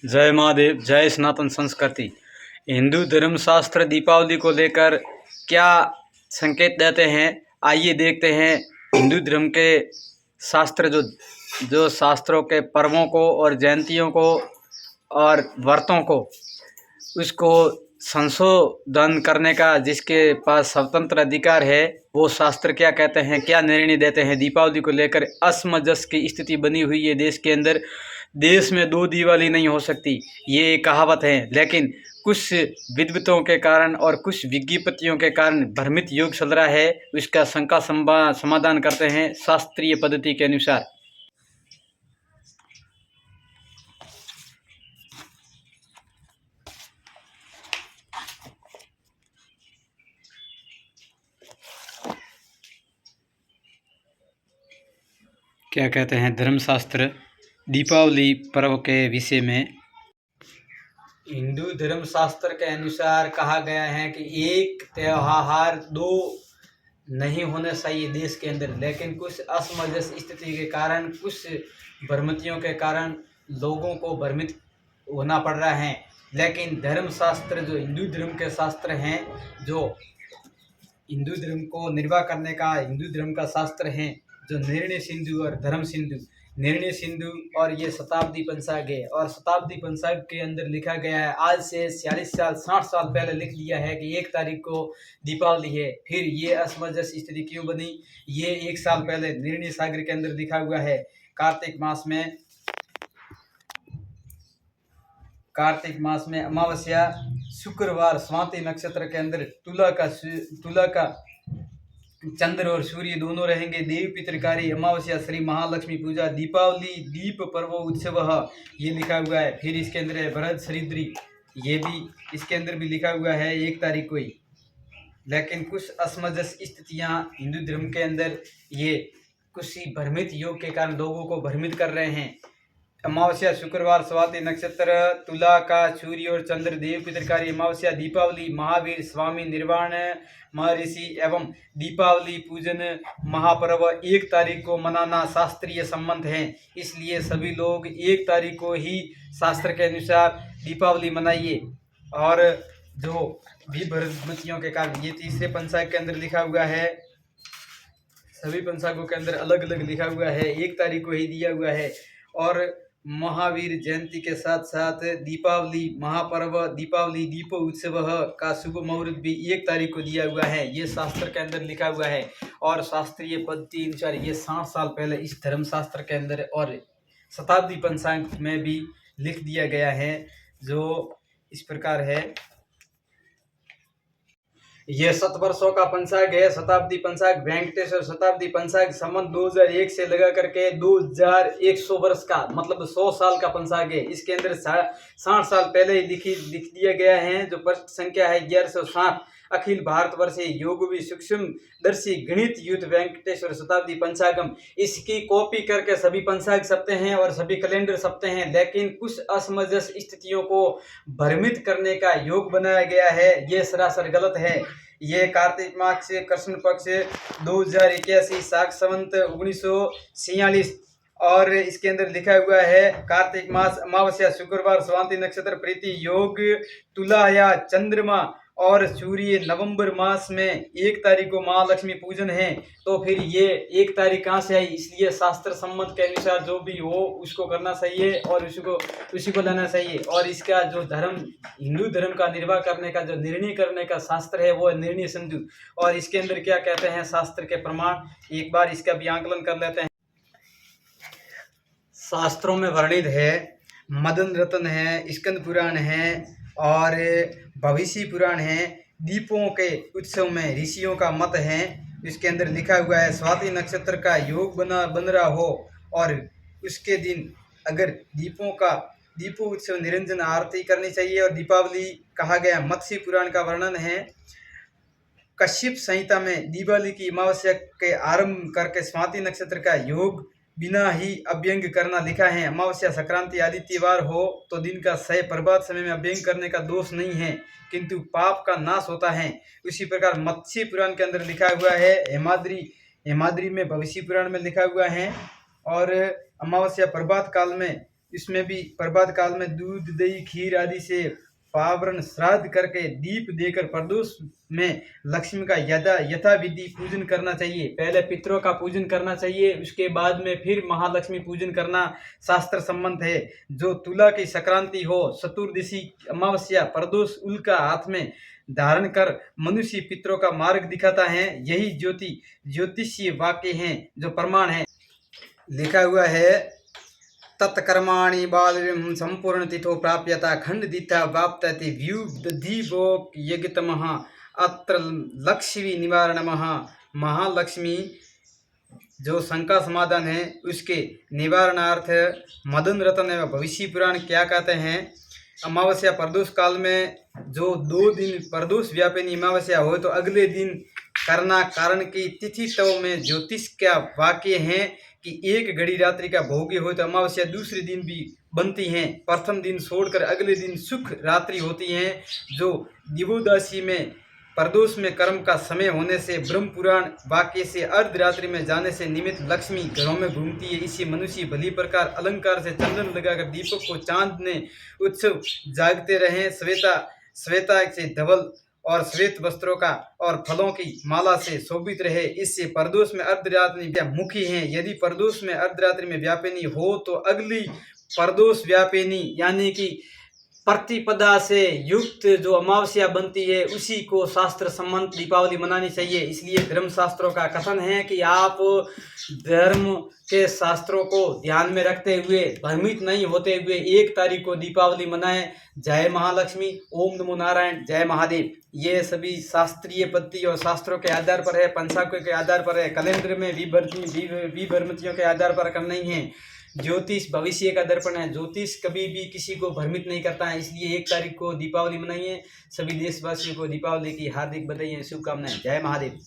जय महादेव, जय सनातन संस्कृति। हिंदू धर्म शास्त्र दीपावली को लेकर क्या संकेत देते हैं, आइए देखते हैं। हिंदू धर्म के शास्त्र जो शास्त्रों के पर्वों को और जयंतियों को और व्रतों को उसको संशोधन करने का जिसके पास स्वतंत्र अधिकार है, वो शास्त्र क्या कहते हैं, क्या निर्णय देते हैं। दीपावली को लेकर असमंजस की स्थिति बनी हुई है देश के अंदर। देश में दो दिवाली नहीं हो सकती, ये एक कहावत है, लेकिन कुछ विद्वतों के कारण और कुछ विज्ञपतियों के कारण भ्रमित युग चल रहा है। उसका शंका समाधान करते हैं शास्त्रीय पद्धति के अनुसार। क्या कहते हैं धर्मशास्त्र दीपावली पर्व के विषय में। हिंदू धर्म शास्त्र के अनुसार कहा गया है कि एक त्योहार दो नहीं होने चाहिए देश के अंदर, लेकिन कुछ असमंजस स्थिति के कारण, कुछ भ्रमितियों के कारण लोगों को भ्रमित होना पड़ रहा है। लेकिन धर्म शास्त्र जो हिंदू धर्म के शास्त्र हैं, जो हिंदू धर्म को निर्वाह करने का हिंदू धर्म का शास्त्र है, जो निर्णय सिंधु और धर्म सिंधु, निर्णय सिंधु और ये शताब्दी पंचांग है। और शताब्दी पंचांग के अंदर लिखा गया है, आज से 40 साल 60 साल पहले लिख दिया है कि 1 तारीख को दीपावली है। फिर ये असमंजस स्थिति क्यों बनी, ये 1 साल पहले निर्णय सागर के अंदर लिखा हुआ है। कार्तिक मास में अमावस्या शुक्रवार स्वाति नक्षत्र के अंदर तुला का चंद्र और सूर्य दोनों रहेंगे। देव पितृकारी अमावस्या श्री महालक्ष्मी पूजा दीपावली दीप पर्व उत्सव, ये लिखा हुआ है। फिर इसके अंदर है भरत शरीद्री, ये भी इसके अंदर भी लिखा हुआ है 1 तारीख को ही। लेकिन कुछ असमंजस स्थितियां हिंदू धर्म के अंदर, ये कुछ ही भ्रमित योग के कारण लोगों को भ्रमित कर रहे हैं। अमावस्या शुक्रवार स्वाति नक्षत्र, तुला का सूर्य और चंद्र, देव पितृकारी अमावस्या, दीपावली महावीर स्वामी निर्वाण महर्षि एवं दीपावली पूजन महापर्व 1 तारीख को मनाना शास्त्रीय संबंध है। इसलिए सभी लोग 1 तारीख को ही शास्त्र के अनुसार दीपावली मनाइए। और जो भी भ्रमितियों के कारण, ये तीसरे पंचांग के अंदर लिखा हुआ है, सभी पंचांगों के अंदर अलग अलग लिखा हुआ है, 1 तारीख को ही दिया हुआ है। और महावीर जयंती के साथ साथ दीपावली महापर्व दीपावली दीप उत्सव का शुभ मुहूर्त भी 1 तारीख को दिया हुआ है, ये शास्त्र के अंदर लिखा हुआ है। और शास्त्रीय पद्धति अनुसार ये 60 साल पहले इस धर्मशास्त्र के अंदर और शताब्दी पंचांग में भी लिख दिया गया है, जो इस प्रकार है। ये 7 वर्षों का पंचांग है, शताब्दी पंचांग वेंकटेश्वर शताब्दी पंचांग संवत 2001 से लगा करके 2100 वर्ष का, मतलब 100 साल का पंचांग है। इसके अंदर 60 साल पहले ही लिख दिया गया है, जो पृष्ठ संख्या है 1160। अखिल भारतवर्षीय योगवी सूक्ष्म दर्शी गणित युद्ध वेंकटेश्वर शताब्दी पंचांगम, इसकी कॉपी करके सभी पंचांग छपते हैं और सभी कैलेंडर छपते हैं। लेकिन कुछ असमंजस स्थितियों को भ्रमित करने का योग बनाया गया है, ये सरासर गलत है। ये कार्तिक मास से कृष्ण पक्ष 2081 साख संवत 1946, और इसके अंदर लिखा हुआ है कार्तिक मास अमावस्या शुक्रवार स्वाति नक्षत्र प्रीति योग तुला या चंद्रमा और सूर्य नवंबर मास में 1 तारीख को महालक्ष्मी पूजन है। तो फिर ये 1 तारीख कहाँ से आई, इसलिए शास्त्र सम्मत के अनुसार जो भी हो उसको करना चाहिए और उसी को लेना चाहिए। और इसका जो धर्म हिंदू धर्म का निर्वाह करने का जो निर्णय करने का शास्त्र है, वो है निर्णय सिंधु। और इसके अंदर क्या कहते हैं शास्त्र के प्रमाण, एक बार इसका भी आंकलन कर लेते हैं। शास्त्रों में वर्णित है, मदन रत्न है, स्कंद पुराण है और भविष्य पुराण है। दीपों के उत्सव में ऋषियों का मत है। इसके अंदर लिखा हुआ है स्वाति नक्षत्र का योग बन रहा हो और उसके दिन अगर दीपों उत्सव निरंजन आरती करनी चाहिए। और दीपावली कहा गया, मत्स्य पुराण का वर्णन है। कश्यप संहिता में दीपावली की अमावस्या के आरंभ करके स्वाति नक्षत्र का योग बिना ही अभ्यंग करना लिखा है। अमावस्या संक्रांति आदित्यवार हो तो दिन का सह प्रभात समय में अभ्यंग करने का दोष नहीं है, किंतु पाप का नाश होता है। उसी प्रकार मत्स्य पुराण के अंदर लिखा हुआ है, हेमाद्री में भविष्य पुराण में लिखा हुआ है। और अमावस्या प्रभात काल में इसमें भी प्रभात काल में दूध दही खीर आदि से पावरण श्राद्ध करके दीप देकर प्रदोष में लक्ष्मी का यथा विधि पूजन करना चाहिए। पहले पितरों का पूजन करना चाहिए, उसके बाद में फिर महालक्ष्मी पूजन करना शास्त्र सम्मत है। जो तुला की संक्रांति हो, चतुर्दशी अमावस्या प्रदोष उल्का हाथ में धारण कर मनुष्य पितरों का मार्ग दिखाता है, यही ज्योतिषीय वाक्य हैं जो प्रमाण है। लिखा हुआ है, तत्कर्माणि बालविम संपूर्ण तिथो प्राप्यता खंडदिता वाप्तति व्युदधिवोक यज्ञतमः अत्र लक्ष्मी निवारणमः। महालक्ष्मी जो शंका समाधान है उसके निवारणार्थ मदन रतन एवं भविष्य पुराण क्या कहते हैं। अमावस्या प्रदोष काल में जो 2 दिन प्रदोष व्यापिनी अमावस्या हो तो अगले दिन करना, कारण की तिथि तव में ज्योतिष का वाक्य है कि 1 घड़ी रात्रि का भोग्य हो तो अमावस्या दूसरे दिन भी बनती हैं। प्रथम दिन छोड़कर अगले दिन सुख रात्रि होती है। जो दिवोदासी में प्रदोष में कर्म का समय होने से ब्रह्म पुराण वाक्य से अर्धरात्रि में जाने से निमित्त लक्ष्मी घरों में घूमती है। इसी मनुष्य भली प्रकार अलंकार से चंदन लगाकर दीपक को चांद ने उत्सव जागते रहे। श्वेता से धवल और श्वेत वस्त्रों का और फलों की माला से शोभित रहे। इससे प्रदोष में अर्धरात्रि मुखी हैं। यदि प्रदोष में अर्धरात्रि में व्यापिनी हो तो अगली प्रदोष व्यापिनी यानी कि प्रतिपदा से युक्त जो अमावस्या बनती है उसी को शास्त्र सम्मत दीपावली मनानी चाहिए। इसलिए धर्म शास्त्रों का कथन है कि आप धर्म के शास्त्रों को ध्यान में रखते हुए भ्रमित नहीं होते हुए 1 तारीख को दीपावली मनाएं। जय महालक्ष्मी, ओम नमो नारायण, जय महादेव। ये सभी शास्त्रीय पद्धति और शास्त्रों के आधार पर है, पंचांगों के आधार पर है, कैलेंडर में विभ्रमितियों के आधार पर करना ही है। ज्योतिष भविष्य का दर्पण है, ज्योतिष कभी भी किसी को भ्रमित नहीं करता है। इसलिए 1 तारीख को दीपावली मनाइए। सभी देशवासियों को दीपावली की हार्दिक बधाई, शुभकामनाएं। जय महादेव।